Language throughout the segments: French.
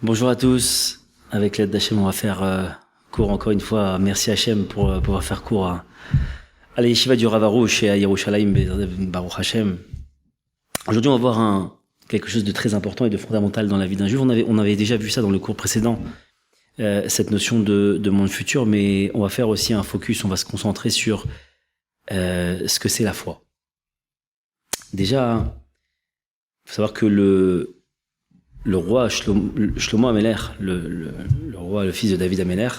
Bonjour à tous. Avec l'aide d'Hachem, on va faire cours encore une fois. Merci Hachem pour pouvoir faire cours à la yeshiva du Rav Arush et à Yerushalayim, Baruch Hachem. Aujourd'hui, on va voir quelque chose de très important et de fondamental dans la vie d'un juif. On avait déjà vu ça dans le cours précédent, cette notion de monde futur, mais on va faire aussi un focus, on va se concentrer sur ce que c'est la foi. Déjà, il faut savoir que le roi Shlomo Améler, le roi, le fils de David Améler,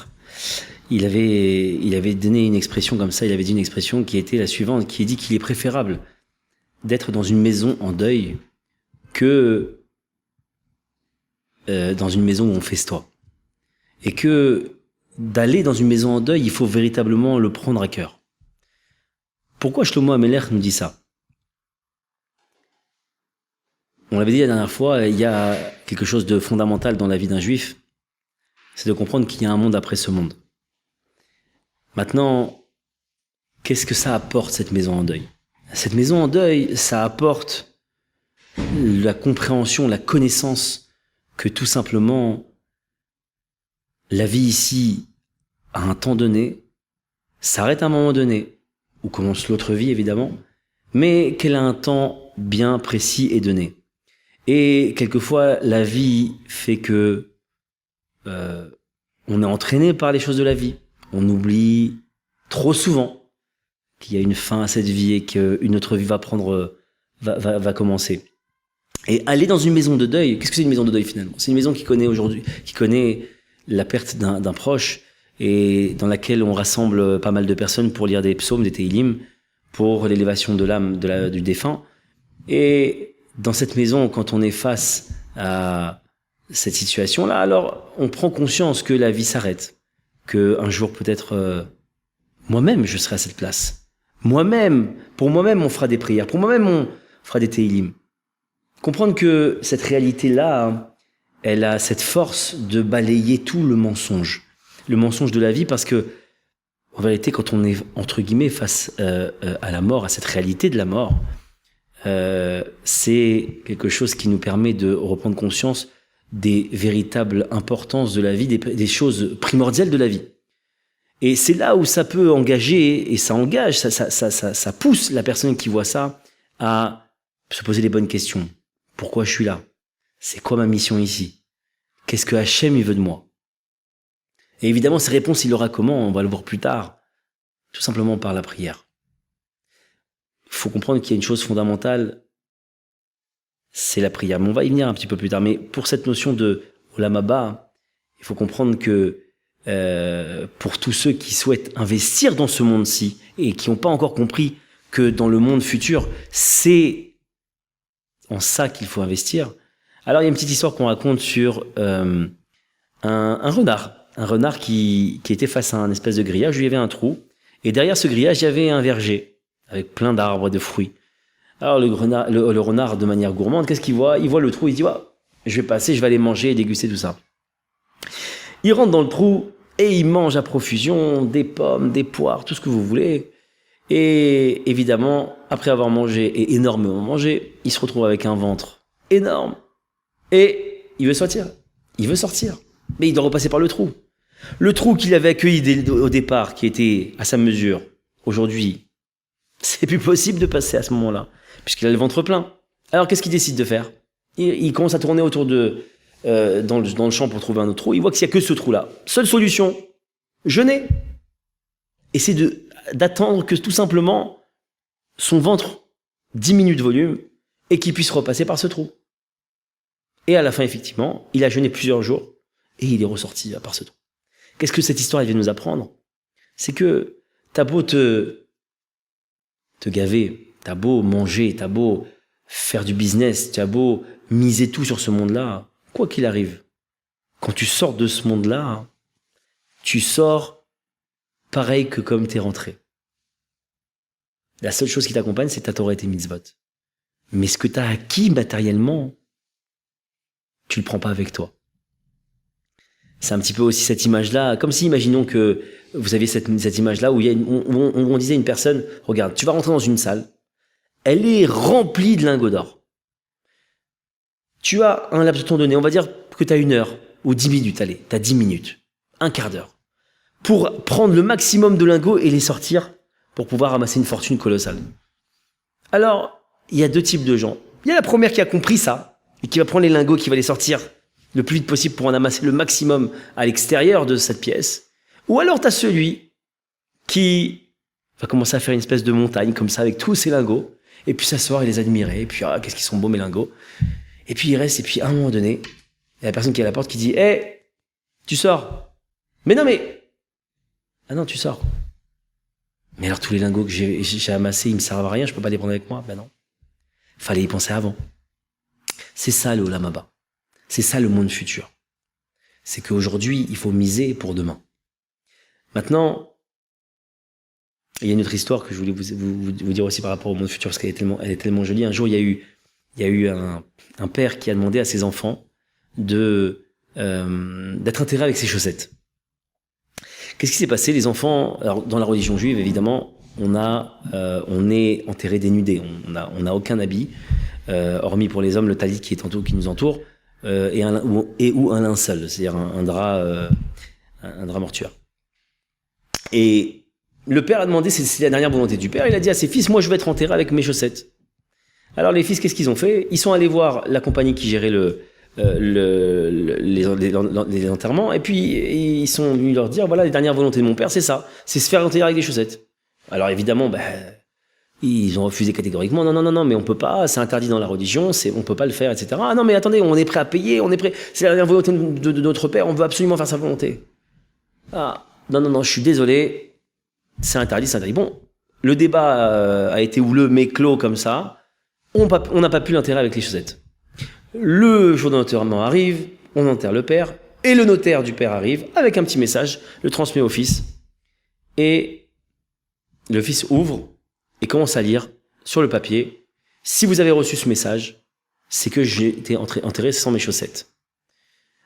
il avait donné une expression comme ça, il avait dit une expression qui était la suivante, qui dit qu'il est préférable d'être dans une maison en deuil que dans une maison où on festoie. Et que d'aller dans une maison en deuil, il faut véritablement le prendre à cœur. Pourquoi Shlomo Améler nous dit ça ? On l'avait dit la dernière fois, il y a quelque chose de fondamental dans la vie d'un juif, c'est de comprendre qu'il y a un monde après ce monde. Maintenant, qu'est-ce que ça apporte, cette maison en deuil ? Cette maison en deuil, ça apporte la compréhension, la connaissance que tout simplement, la vie ici, à un temps donné, s'arrête à un moment donné, où commence l'autre vie évidemment, mais qu'elle a un temps bien précis et donné. Et quelquefois, la vie fait que on est entraîné par les choses de la vie. On oublie trop souvent qu'il y a une fin à cette vie et qu'une autre vie va commencer. Et aller dans une maison de deuil, qu'est-ce que c'est une maison de deuil finalement ? C'est une maison qui connaît la perte d'un proche et dans laquelle on rassemble pas mal de personnes pour lire des psaumes, des téhilim, pour l'élévation de l'âme du défunt. Et dans cette maison, quand on est face à cette situation-là, alors on prend conscience que la vie s'arrête, que un jour peut-être moi-même je serai à cette place. Pour moi-même on fera des prières, pour moi-même on fera des téhilim. Comprendre que cette réalité-là, elle a cette force de balayer tout le mensonge de la vie, parce que en vérité, quand on est entre guillemets face à la mort, à cette réalité de la mort, c'est quelque chose qui nous permet de reprendre conscience des véritables importances de la vie, des choses primordiales de la vie. Et c'est là où ça peut engager, et ça engage, ça pousse la personne qui voit ça à se poser les bonnes questions. Pourquoi je suis là ? C'est quoi ma mission ici ? Qu'est-ce que Hachem il veut de moi ? Et évidemment, ces réponses, il aura comment ? On va le voir plus tard. Tout simplement par la prière. Il faut comprendre qu'il y a une chose fondamentale, c'est la prière. Mais on va y venir un petit peu plus tard. Mais pour cette notion de Olam Haba, il faut comprendre que pour tous ceux qui souhaitent investir dans ce monde-ci et qui n'ont pas encore compris que dans le monde futur, c'est en ça qu'il faut investir. Alors il y a une petite histoire qu'on raconte sur un renard qui était face à un espèce de grillage où il y avait un trou. Et derrière ce grillage, il y avait un verger avec plein d'arbres, de fruits. Alors le renard, de manière gourmande, qu'est-ce qu'il voit ? Il voit le trou, il dit « je vais passer, je vais aller manger et déguster tout ça ». Il rentre dans le trou et il mange à profusion des pommes, des poires, tout ce que vous voulez. Et évidemment, après avoir mangé, et énormément mangé, il se retrouve avec un ventre énorme. Et il veut sortir. Mais il doit repasser par le trou. Le trou qu'il avait accueilli au départ, qui était à sa mesure, aujourd'hui, c'est plus possible de passer à ce moment-là, puisqu'il a le ventre plein. Alors qu'est-ce qu'il décide de faire ? Il commence à tourner autour dans le champ pour trouver un autre trou. Il voit qu'il n'y a que ce trou-là. Seule solution, jeûner. Et c'est d'attendre que tout simplement son ventre diminue de volume et qu'il puisse repasser par ce trou. Et à la fin, effectivement, il a jeûné plusieurs jours et il est ressorti par ce trou. Qu'est-ce que cette histoire elle vient nous apprendre ? C'est que t'as beau te gaver, t'as beau manger, t'as beau faire du business, t'as beau miser tout sur ce monde-là, quoi qu'il arrive, quand tu sors de ce monde-là, tu sors pareil que comme t'es rentré. La seule chose qui t'accompagne, c'est ta Torah et tes mitzvot. Mais ce que t'as acquis matériellement, tu le prends pas avec toi. C'est un petit peu aussi cette image-là, comme si, imaginons que vous aviez cette image-là où on disait à une personne, regarde, tu vas rentrer dans une salle, elle est remplie de lingots d'or. Tu as un laps de temps donné, on va dire que tu as 1 heure ou 10 minutes, allez, tu as 10 minutes, un quart d'heure, pour prendre le maximum de lingots et les sortir pour pouvoir ramasser une fortune colossale. Alors, il y a deux types de gens. Il y a la première qui a compris ça et qui va prendre les lingots, qui va les sortir le plus vite possible pour en amasser le maximum à l'extérieur de cette pièce. Ou alors tu as celui qui va commencer à faire une espèce de montagne comme ça avec tous ses lingots et puis s'asseoir et les admirer et puis qu'est-ce qu'ils sont beaux mes lingots. Et puis il reste et puis à un moment donné, il y a la personne qui est à la porte qui dit hey, tu sors. Mais non mais ah non, tu sors. Mais alors tous les lingots que j'ai amassés, ils me servent à rien, je peux pas les prendre avec moi. Ben non. Fallait y penser avant. C'est ça le Olam Haba. C'est ça le monde futur. C'est qu'aujourd'hui, il faut miser pour demain. Maintenant, il y a une autre histoire que je voulais vous dire aussi par rapport au monde futur, parce qu'elle est tellement jolie. Un jour, il y a eu un père qui a demandé à ses enfants d'être enterrés avec ses chaussettes. Qu'est-ce qui s'est passé? Les enfants, alors dans la religion juive, évidemment, on est enterré dénudé. On n'a aucun habit, hormis pour les hommes le talit qui nous entoure, ou un linceul, c'est-à-dire un drap mortuaire. Et le père a demandé, c'est la dernière volonté du père, il a dit à ses fils, moi je vais être enterré avec mes chaussettes. Alors les fils, qu'est-ce qu'ils ont fait? Ils sont allés voir la compagnie qui gérait les enterrements, et puis ils sont venus leur dire, voilà, les dernières volontés de mon père, c'est ça, c'est se faire enterrer avec des chaussettes. Alors évidemment, ils ont refusé catégoriquement, non, mais on peut pas, c'est interdit dans la religion, on peut pas le faire, etc. Ah non, mais attendez, on est prêt à payer, c'est la dernière volonté de notre père, on veut absolument faire sa volonté. Ah, non, je suis désolé, c'est interdit. Bon, le débat a été houleux, mais clos comme ça, on n'a pas pu l'enterrer avec les chaussettes. Le jour de l'enterrement arrive, on enterre le père, et le notaire du père arrive, avec un petit message, le transmet au fils, et le fils ouvre, et commence à lire sur le papier, si vous avez reçu ce message, c'est que j'ai été enterré sans mes chaussettes.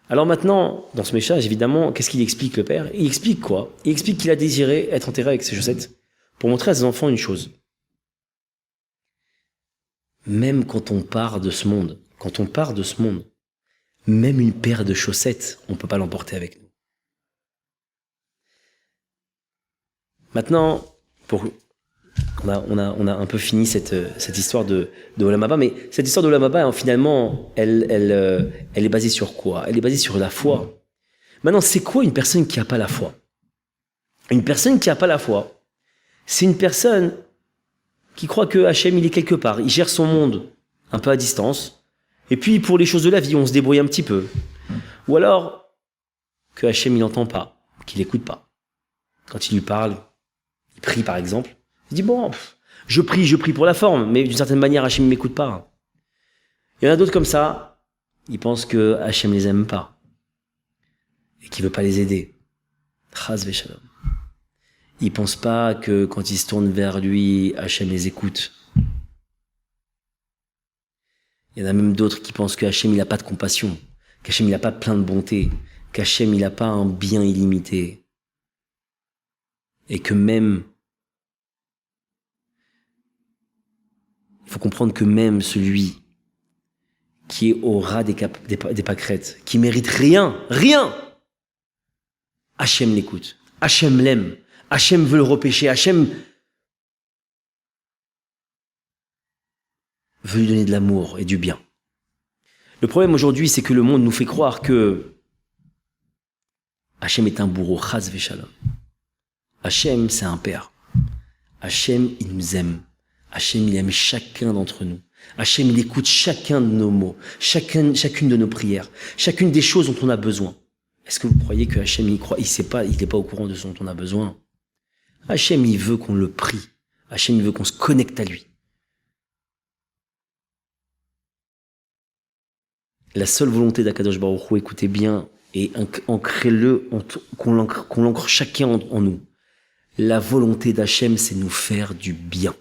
Alors maintenant, dans ce message, évidemment, qu'est-ce qu'il explique le père? Il explique quoi? Il explique qu'il a désiré être enterré avec ses chaussettes pour montrer à ses enfants une chose. Même quand on part de ce monde, même une paire de chaussettes, on ne peut pas l'emporter avec nous. Maintenant, on a un peu fini cette histoire de Olam Haba, mais cette histoire de Olam Haba, finalement, elle est basée sur quoi? Elle est basée sur la foi. Maintenant, c'est quoi une personne qui n'a pas la foi? Une personne qui n'a pas la foi, c'est une personne qui croit que Hachem, il est quelque part, il gère son monde un peu à distance, et puis pour les choses de la vie, on se débrouille un petit peu. Ou alors, que Hachem, il n'entend pas, qu'il n'écoute pas. Quand il lui parle, il prie par exemple, il dit bon, je prie pour la forme, mais d'une certaine manière, Hachem ne m'écoute pas. Il y en a d'autres comme ça, ils pensent que Hachem les aime pas, et qu'il veut pas les aider. Chas v'shalom. Ils pensent pas que quand ils se tournent vers lui, Hachem les écoute. Il y en a même d'autres qui pensent que Hachem il n'a pas de compassion, qu'Hachem il n'a pas plein de bonté, qu'Hachem il n'a pas un bien illimité. Et que même, il faut comprendre que même celui qui est au ras des pâquerettes, qui mérite rien, Hachem l'écoute, Hachem l'aime, Hachem veut le repêcher, Hachem veut lui donner de l'amour et du bien. Le problème aujourd'hui, c'est que le monde nous fait croire que Hachem est un bourreau, chas v'shalom. Hachem, c'est un père. Hachem, il nous aime. Hachem, il aime chacun d'entre nous. Hachem, il écoute chacun de nos mots, chacune de nos prières, chacune des choses dont on a besoin. Est-ce que vous croyez que Hachem, il n'est pas au courant de ce dont on a besoin? Hachem, il veut qu'on le prie. Hachem, il veut qu'on se connecte à lui. La seule volonté d'Akadosh Baruch Hu, écoutez bien, et ancrez-le, qu'on l'ancre chacun en nous. La volonté d'Hachem, c'est nous faire du bien.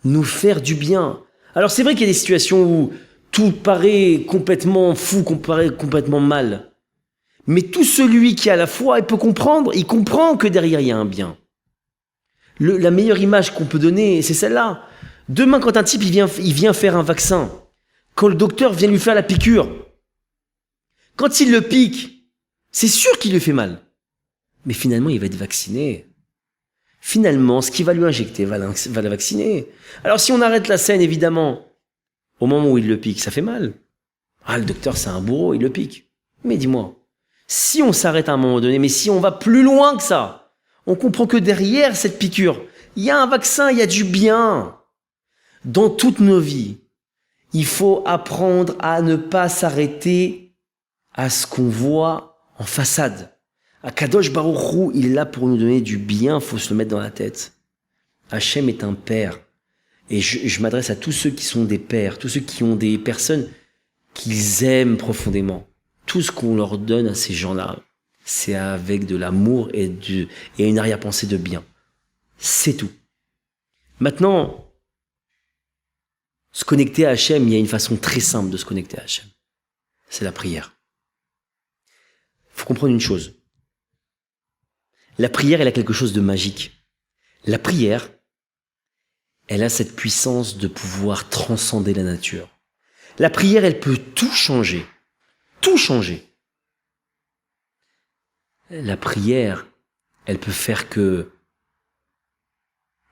Nous faire du bien. Alors c'est vrai qu'il y a des situations où tout paraît complètement fou, complètement mal. Mais tout celui qui a la foi, il peut comprendre, il comprend que derrière il y a un bien. La meilleure image qu'on peut donner, c'est celle-là. Demain, quand un type il vient faire un vaccin, quand le docteur vient lui faire la piqûre, Quand il le pique, c'est sûr qu'il lui fait mal. Mais finalement, il va être vacciné. Finalement, ce qui va lui injecter va la vacciner. Alors si on arrête la scène, évidemment, au moment où il le pique, ça fait mal. Ah, le docteur, c'est un bourreau, il le pique. Mais dis-moi, si on s'arrête à un moment donné, mais si on va plus loin que ça, on comprend que derrière cette piqûre, il y a un vaccin, il y a du bien. Dans toutes nos vies, il faut apprendre à ne pas s'arrêter à ce qu'on voit en façade. Kadosh Baruch Hu, il est là pour nous donner du bien, il faut se le mettre dans la tête. Hachem est un père. Et je m'adresse à tous ceux qui sont des pères, tous ceux qui ont des personnes qu'ils aiment profondément. Tout ce qu'on leur donne à ces gens-là, c'est avec de l'amour et une arrière-pensée de bien. C'est tout. Maintenant, se connecter à Hachem, il y a une façon très simple de se connecter à Hachem. C'est la prière. Il faut comprendre une chose. La prière, elle a quelque chose de magique. La prière, elle a cette puissance de pouvoir transcender la nature. La prière, elle peut tout changer. Tout changer. La prière, elle peut faire que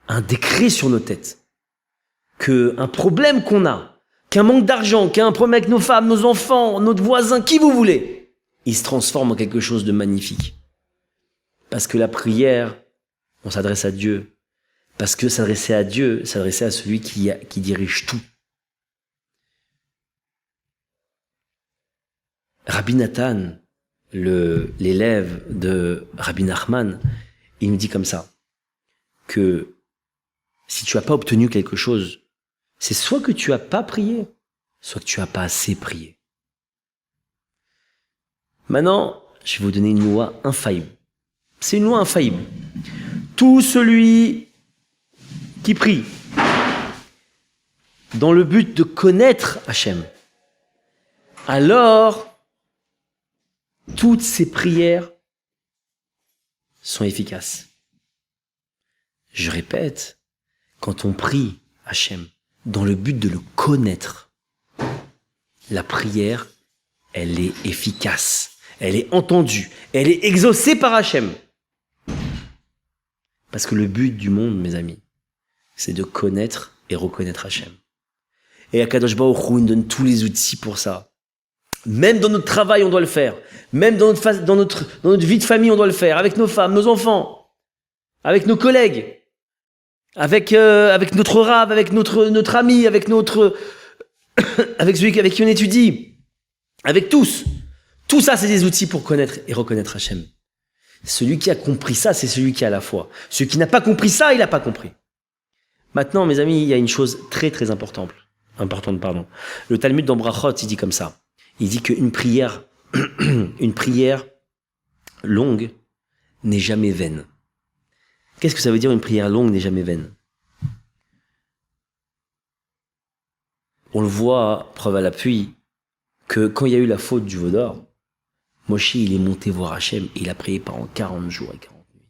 un décret sur nos têtes, qu'un problème qu'on a, qu'un manque d'argent, qu'un problème avec nos femmes, nos enfants, notre voisin, qui vous voulez, il se transforme en quelque chose de magnifique. Parce que la prière, on s'adresse à Dieu. Parce que s'adresser à Dieu, s'adresser à celui qui dirige tout. Rabbi Nathan, l'élève de Rabbi Nachman, il nous dit comme ça, que si tu n'as pas obtenu quelque chose, c'est soit que tu n'as pas prié, soit que tu n'as pas assez prié. Maintenant, je vais vous donner une loi infaillible. C'est une loi infaillible. Tout celui qui prie dans le but de connaître Hachem, alors toutes ses prières sont efficaces. Je répète, quand on prie Hachem dans le but de le connaître, la prière, elle est efficace, elle est entendue, elle est exaucée par Hachem. Parce que le but du monde, mes amis, c'est de connaître et reconnaître Hachem. Et Akadosh Baruch Hu nous donne tous les outils pour ça. Même dans notre travail, on doit le faire. Même dans notre vie de famille, on doit le faire. Avec nos femmes, nos enfants, avec nos collègues, avec notre rave, avec notre ami, avec celui avec qui on étudie, avec tous. Tout ça, c'est des outils pour connaître et reconnaître Hachem. Celui qui a compris ça, c'est celui qui a la foi. Celui qui n'a pas compris ça, il n'a pas compris. Maintenant, mes amis, il y a une chose très très importante. Le Talmud dans Brachot, il dit comme ça. Il dit qu'une prière, une prière longue n'est jamais vaine. Qu'est-ce que ça veut dire une prière longue n'est jamais vaine? On le voit, preuve à l'appui, que quand il y a eu la faute du veau d'or, Moshe, il est monté voir Hachem et il a prié pendant 40 jours et 40 nuits.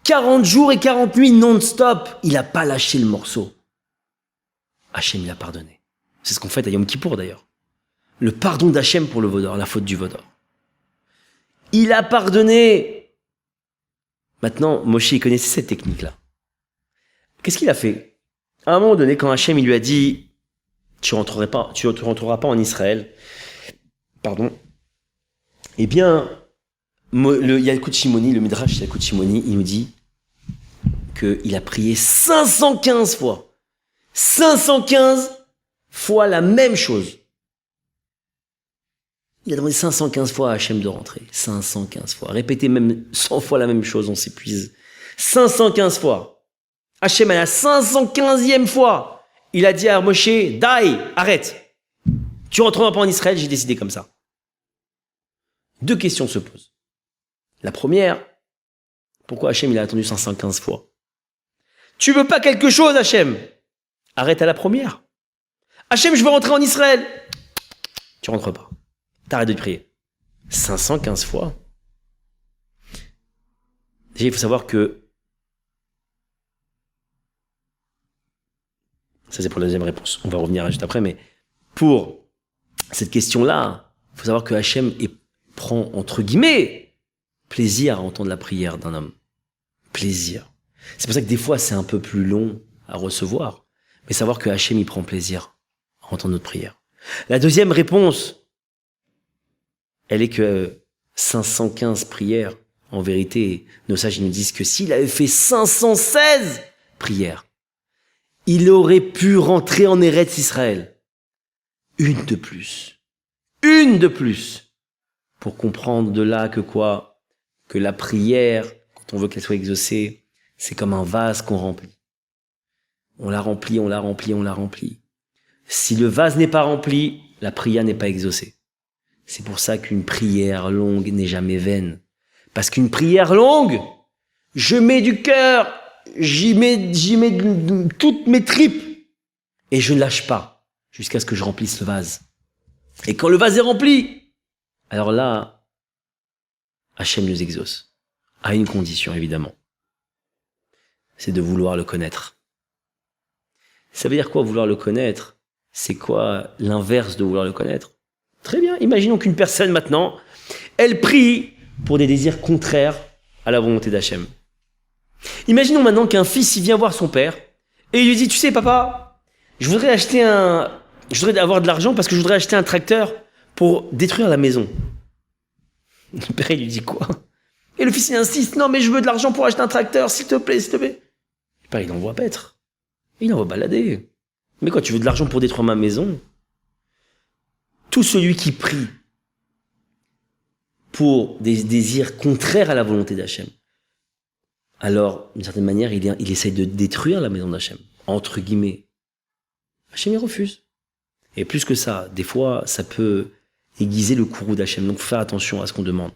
40 jours et 40 nuits non-stop, il n'a pas lâché le morceau. Hachem, il a pardonné. C'est ce qu'on fait à Yom Kippour d'ailleurs. Le pardon d'Hachem pour le veau d'or, la faute du veau d'or. Il a pardonné. Maintenant, Moshe, il connaissait cette technique-là. Qu'est-ce qu'il a fait? À un moment donné, quand Hachem, il lui a dit « Tu rentreras pas en Israël », eh bien, le Yalkut Shimoni, le Midrash Yalkut Shimoni, il nous dit qu'il a prié 515 fois. 515 fois la même chose. Il a demandé 515 fois à Hachem de rentrer. 515 fois. Répétez même 100 fois la même chose, on s'épuise. 515 fois. Hachem, à la 515e fois, il a dit à Moshe, Dai, arrête. Tu rentreras pas en Israël, j'ai décidé comme ça. Deux questions se posent. La première, pourquoi Hachem il a attendu 515 fois? Tu veux pas quelque chose, Hachem? Arrête à la première. Hachem, je veux rentrer en Israël. Tu rentres pas. T'arrêtes de prier. 515 fois. Déjà, il faut savoir que ça c'est pour la deuxième réponse. On va revenir juste après, mais pour cette question-là, Il faut savoir que Hachem prend, entre guillemets, plaisir à entendre la prière d'un homme. Plaisir. C'est pour ça que des fois, c'est un peu plus long à recevoir. Mais savoir que Hachem, il prend plaisir à entendre notre prière. La deuxième réponse, elle est que 515 prières, en vérité, nos sages nous disent que s'il avait fait 516 prières, il aurait pu rentrer en Eretz Israël. Une de plus. Une de plus. Pour comprendre de là que quoi? Que la prière, quand on veut qu'elle soit exaucée, c'est comme un vase qu'on remplit. On la remplit, on la remplit, on la remplit. Si le vase n'est pas rempli, la prière n'est pas exaucée. C'est pour ça qu'une prière longue n'est jamais vaine. Parce qu'une prière longue, je mets du cœur, j'y mets toutes mes tripes et je ne lâche pas jusqu'à ce que je remplisse le vase. Et quand le vase est rempli, alors là, Hachem nous exauce. À une condition, évidemment. C'est de vouloir le connaître. Ça veut dire quoi, vouloir le connaître? C'est quoi l'inverse de vouloir le connaître? Très bien, imaginons qu'une personne maintenant, elle prie pour des désirs contraires à la volonté d'Hachem. Imaginons maintenant qu'un fils, il vient voir son père et il lui dit, tu sais papa, je voudrais avoir de l'argent parce que je voudrais acheter un tracteur pour détruire la maison. Le père, il lui dit quoi? Et le fils, il insiste, non mais je veux de l'argent pour acheter un tracteur, s'il te plaît, s'il te plaît. Le père, il envoie paître. Il envoie balader. Mais quoi, tu veux de l'argent pour détruire ma maison? Tout celui qui prie pour des désirs contraires à la volonté d'Hachem, alors, d'une certaine manière, il essaye de détruire la maison d'Hachem, entre guillemets. Hachem, il refuse. Et plus que ça, des fois, ça peut aiguiser le courroux d'Hachem. Donc, faut faire attention à ce qu'on demande.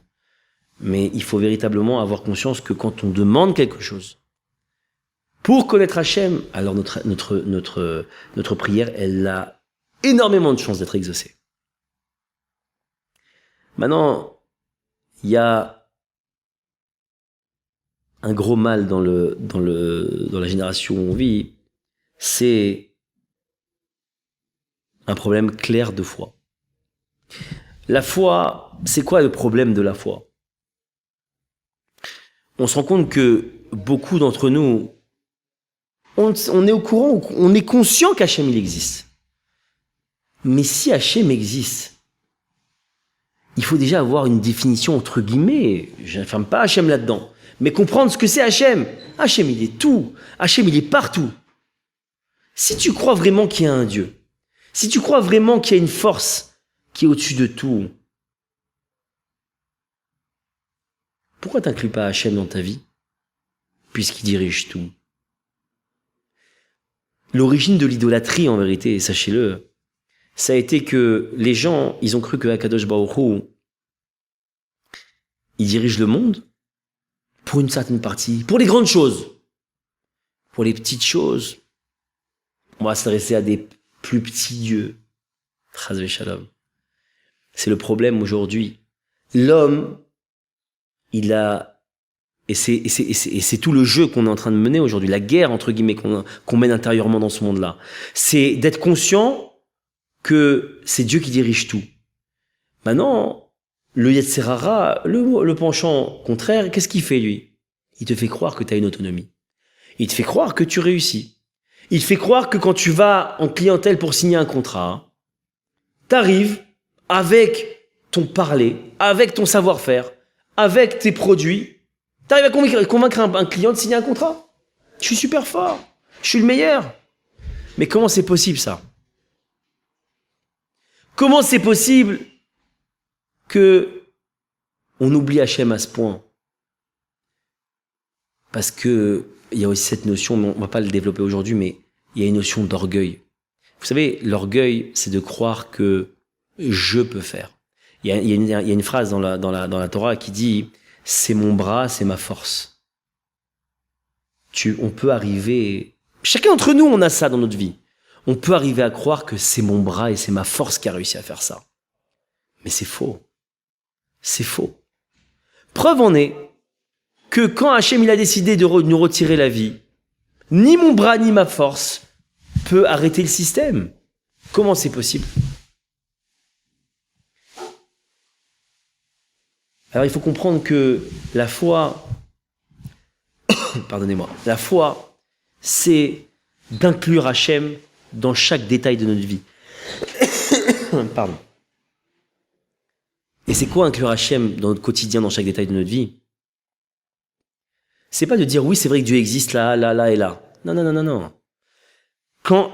Mais il faut véritablement avoir conscience que quand on demande quelque chose, pour connaître Hachem, alors notre prière, elle a énormément de chances d'être exaucée. Maintenant, il y a un gros mal dans la génération où on vit, c'est un problème clair de foi. La foi, c'est quoi le problème de la foi? On se rend compte que beaucoup d'entre nous, on est au courant, on est conscient qu'Hachem il existe. Mais si Hachem existe, il faut déjà avoir une définition entre guillemets, je n'affirme pas Hachem là-dedans, mais comprendre ce que c'est Hachem. Hachem, il est tout. Hachem, il est partout. Si tu crois vraiment qu'il y a un Dieu, si tu crois vraiment qu'il y a une force qui est au-dessus de tout, pourquoi t'inclus pas Hachem dans ta vie, puisqu'il dirige tout? L'origine de l'idolâtrie, en vérité, sachez-le, ça a été que les gens, ils ont cru que Akadosh Baruch Hu, il dirige le monde pour une certaine partie, pour les grandes choses. Pour les petites choses, on va s'adresser à des plus petits dieux. Chas v'shalom. C'est le problème aujourd'hui. L'homme, il a, et c'est tout le jeu qu'on est en train de mener aujourd'hui, la guerre, entre guillemets, qu'on mène intérieurement dans ce monde-là. C'est d'être conscient que c'est Dieu qui dirige tout. Maintenant, le Yetzer Hara, le penchant contraire, qu'est-ce qu'il fait, lui? Il te fait croire que tu as une autonomie. Il te fait croire que tu réussis. Il te fait croire que quand tu vas en clientèle pour signer un contrat, t'arrives avec ton parler, avec ton savoir-faire, avec tes produits, t'arrives à convaincre un client de signer un contrat. Je suis super fort. Je suis le meilleur. Mais comment c'est possible, ça? Comment c'est possible que on oublie Hachem à ce point? Parce que il y a aussi cette notion, mais on va pas le développer aujourd'hui, mais il y a une notion d'orgueil. Vous savez, l'orgueil, c'est de croire que je peux faire. Il y a une phrase dans la Torah qui dit « c'est mon bras, c'est ma force ». On peut arriver... Chacun d'entre nous, on a ça dans notre vie. On peut arriver à croire que c'est mon bras et c'est ma force qui a réussi à faire ça. Mais c'est faux. C'est faux. Preuve en est que quand Hachem il a décidé de nous retirer la vie, ni mon bras ni ma force peut arrêter le système. Comment c'est possible? Alors il faut comprendre que la foi, pardonnez-moi, la foi, c'est d'inclure Hachem dans chaque détail de notre vie. Pardon. Et c'est quoi inclure Hachem dans notre quotidien, dans chaque détail de notre vie? C'est pas de dire oui, c'est vrai que Dieu existe là, là, là et là. Non, non, non, non, non. Quand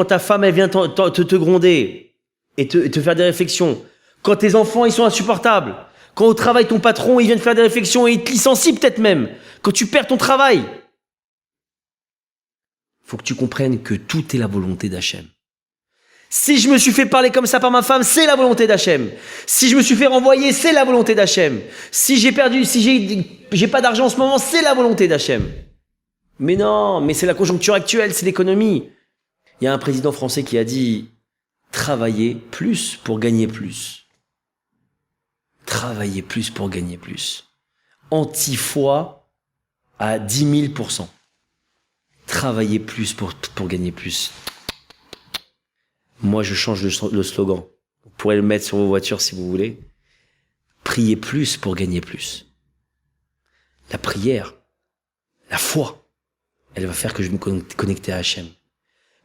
ta femme elle vient te gronder et te faire des réflexions, quand tes enfants ils sont insupportables, quand au travail ton patron il vient te faire des réflexions et il te licencie peut-être même, quand tu perds ton travail, faut que tu comprennes que tout est la volonté d'Hachem. Si je me suis fait parler comme ça par ma femme, c'est la volonté d'Hachem. Si je me suis fait renvoyer, c'est la volonté d'Hachem. Si j'ai pas d'argent en ce moment, c'est la volonté d'Hachem. Mais non, mais c'est la conjoncture actuelle, c'est l'économie. Il y a un président français qui a dit « Travailler plus pour gagner plus ». Travailler plus pour gagner plus. Anti-foi à 10 000%. Travailler plus pour gagner plus. Moi, je change le slogan. Vous pourrez le mettre sur vos voitures si vous voulez. Priez plus pour gagner plus. La prière, la foi, elle va faire que je vais me connecter à Hachem.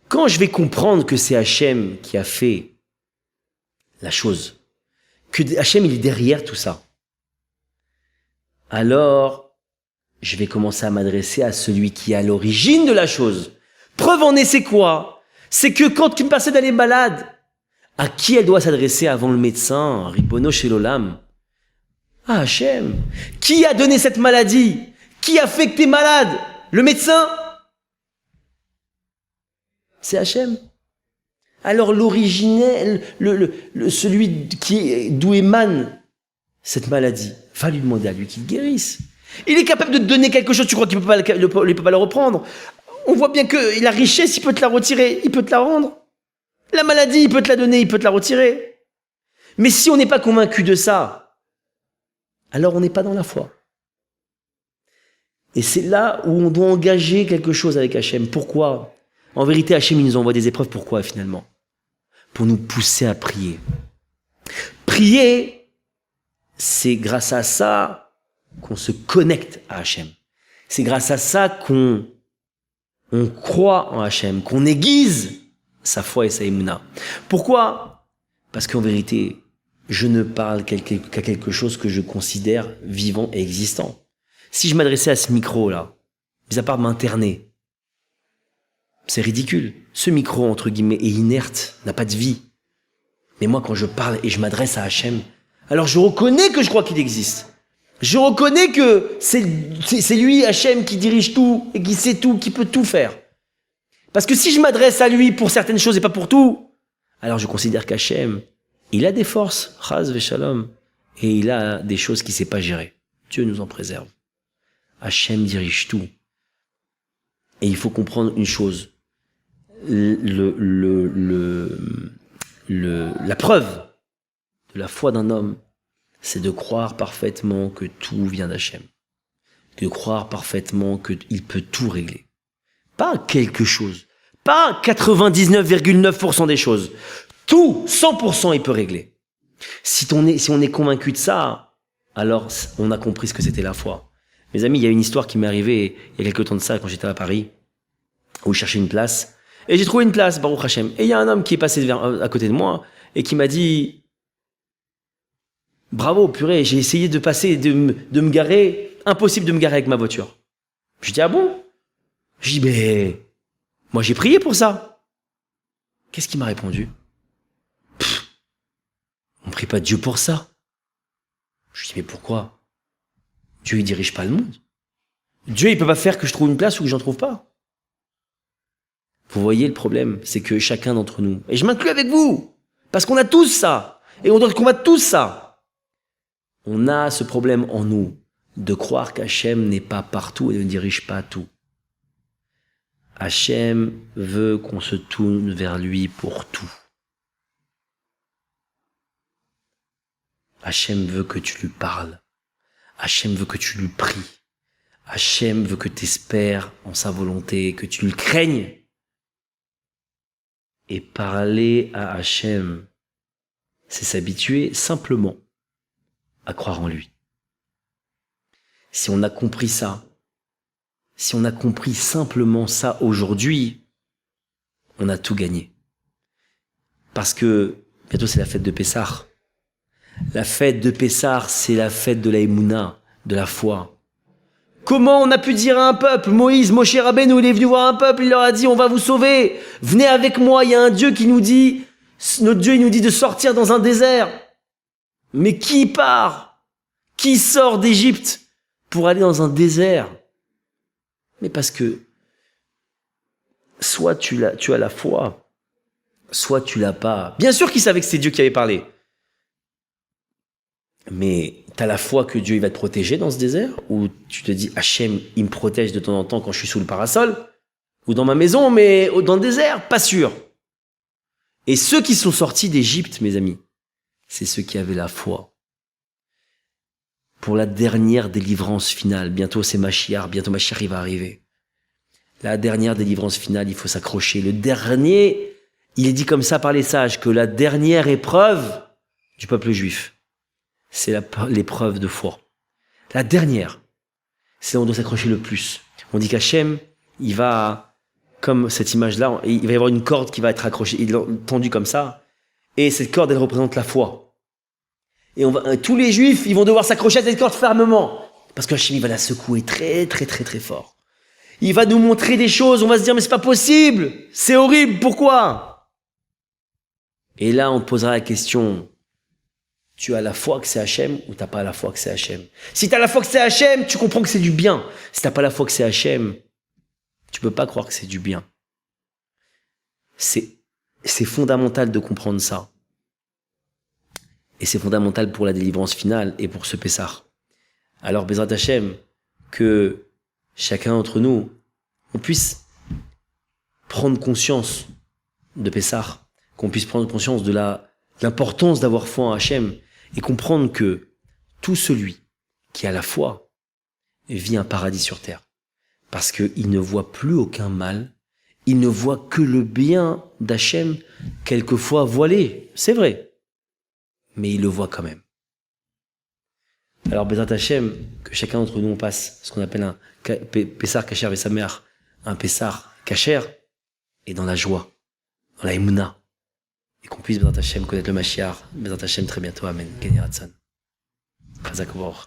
Quand je vais comprendre que c'est Hachem qui a fait la chose, que Hachem il est derrière tout ça, alors je vais commencer à m'adresser à celui qui est à l'origine de la chose. Preuve en est, c'est quoi? C'est que quand une personne elle est malade, à qui elle doit s'adresser avant le médecin, Ribono Shel Olam? À Hachem. Qui a donné cette maladie? Qui a fait que tu es malade? Le médecin? C'est Hachem. Alors l'originel, celui d'où émane cette maladie, va lui demander à lui qu'il guérisse. Il est capable de te donner quelque chose, tu crois qu'il ne peut pas le reprendre? On voit bien que la richesse, il peut te la retirer, il peut te la rendre. La maladie, il peut te la donner, il peut te la retirer. Mais si on n'est pas convaincu de ça, alors on n'est pas dans la foi. Et c'est là où on doit engager quelque chose avec Hachem. Pourquoi? En vérité, Hachem, il nous envoie des épreuves. Pourquoi, finalement? Pour nous pousser à prier. Prier, c'est grâce à ça qu'on se connecte à Hachem. C'est grâce à ça qu'on croit en Hachem, qu'on aiguise sa foi et sa émouna. Pourquoi? Parce qu'en vérité, je ne parle qu'à quelque chose que je considère vivant et existant. Si je m'adressais à ce micro-là, mis à part m'interner, c'est ridicule. Ce micro, entre guillemets, est inerte, n'a pas de vie. Mais moi, quand je parle et je m'adresse à Hachem, alors je reconnais que je crois qu'il existe. Je reconnais que c'est lui, Hachem, qui dirige tout et qui sait tout, qui peut tout faire. Parce que si je m'adresse à lui pour certaines choses et pas pour tout, alors je considère qu'Hachem, il a des forces, chaz veshalom, et il a des choses qu'il ne sait pas gérer. Dieu nous en préserve. Hachem dirige tout. Et il faut comprendre une chose. La preuve de la foi d'un homme, c'est de croire parfaitement que tout vient d'Hachem. De croire parfaitement qu'il peut tout régler. Pas quelque chose. Pas 99,9% des choses. Tout, 100% il peut régler. Si on est convaincu de ça, alors on a compris ce que c'était la foi. Mes amis, il y a une histoire qui m'est arrivée il y a quelques temps de ça, quand j'étais à Paris, où je cherchais une place. Et j'ai trouvé une place, Baruch Hashem. Et il y a un homme qui est passé à côté de moi et qui m'a dit « Bravo, purée, j'ai essayé de passer, de me garer. Impossible de me garer avec ma voiture. » Je dis « Ah bon ?» Je dis « Mais moi j'ai prié pour ça. » Qu'est-ce qu'il m'a répondu? « On ne prie pas Dieu pour ça. » Je dis « Mais pourquoi? Dieu il dirige pas le monde. Dieu il peut pas faire que je trouve une place ou que j'en trouve pas. » Vous voyez le problème, c'est que chacun d'entre nous, et je m'inclus avec vous, parce qu'on a tous ça, et on doit combattre tous ça. On a ce problème en nous, de croire qu'Hachem n'est pas partout et ne dirige pas tout. Hachem veut qu'on se tourne vers lui pour tout. Hachem veut que tu lui parles. Hachem veut que tu lui pries. Hachem veut que tu espères en sa volonté, que tu le craignes. Et parler à Hachem, c'est s'habituer simplement à croire en lui. Si on a compris ça, si on a compris simplement ça aujourd'hui, on a tout gagné. Parce que bientôt c'est la fête de Pessah. La fête de Pessah, c'est la fête de la Emouna, de la foi. Comment on a pu dire à un peuple, Moshe Rabbeinu, il est venu voir un peuple, il leur a dit, on va vous sauver, venez avec moi, il y a un Dieu qui nous dit, notre Dieu il nous dit de sortir dans un désert. Mais qui part? Qui sort d'Égypte pour aller dans un désert? Mais parce que soit tu as la foi, soit tu l'as pas. Bien sûr qu'ils savaient que c'est Dieu qui avait parlé. Mais tu as la foi que Dieu il va te protéger dans ce désert, ou tu te dis Hachem il me protège de temps en temps quand je suis sous le parasol, ou dans ma maison, mais dans le désert, pas sûr. Et ceux qui sont sortis d'Égypte, mes amis, c'est ceux qui avaient la foi. Pour la dernière délivrance finale, bientôt c'est Mashiach, bientôt Mashiach il va arriver. La dernière délivrance finale, il faut s'accrocher. Le dernier, il est dit comme ça par les sages, que la dernière épreuve du peuple juif, c'est l'épreuve de foi. La dernière, c'est là où on doit s'accrocher le plus. On dit qu'Hachem, il va, comme cette image-là, il va y avoir une corde qui va être accrochée, tendue comme ça, et cette corde, elle représente la foi. Et tous les juifs, ils vont devoir s'accrocher à cette corde fermement, parce qu'Hachem, il va la secouer très, très, très, très fort. Il va nous montrer des choses, on va se dire, mais c'est pas possible, c'est horrible, pourquoi? Et là, on te posera la question, tu as la foi que c'est Hachem ou t'as pas la foi que c'est Hachem? Si t'as la foi que c'est Hachem, tu comprends que c'est du bien. Si t'as pas la foi que c'est Hachem, tu peux pas croire que c'est du bien. C'est fondamental de comprendre ça. Et c'est fondamental pour la délivrance finale et pour ce Pessah. Alors, Bezrat Hachem, que chacun d'entre nous, on puisse prendre conscience de Pessah, qu'on puisse prendre conscience de l'importance d'avoir foi en Hachem et comprendre que tout celui qui a la foi vit un paradis sur terre. Parce qu'il ne voit plus aucun mal, il ne voit que le bien d'Hachem, quelquefois voilé, c'est vrai, mais il le voit quand même. Alors, Bezrat Hachem, que chacun d'entre nous on passe ce qu'on appelle un Pessah Kasher Vesamer, un Pessah Kasher, et dans la joie, dans la Emouna, et qu'on puisse, Bezrat Hachem, connaître le Mashiach, Bezrat Hachem très bientôt, Amen. Geni Ratzon. Chazak U'Baruch.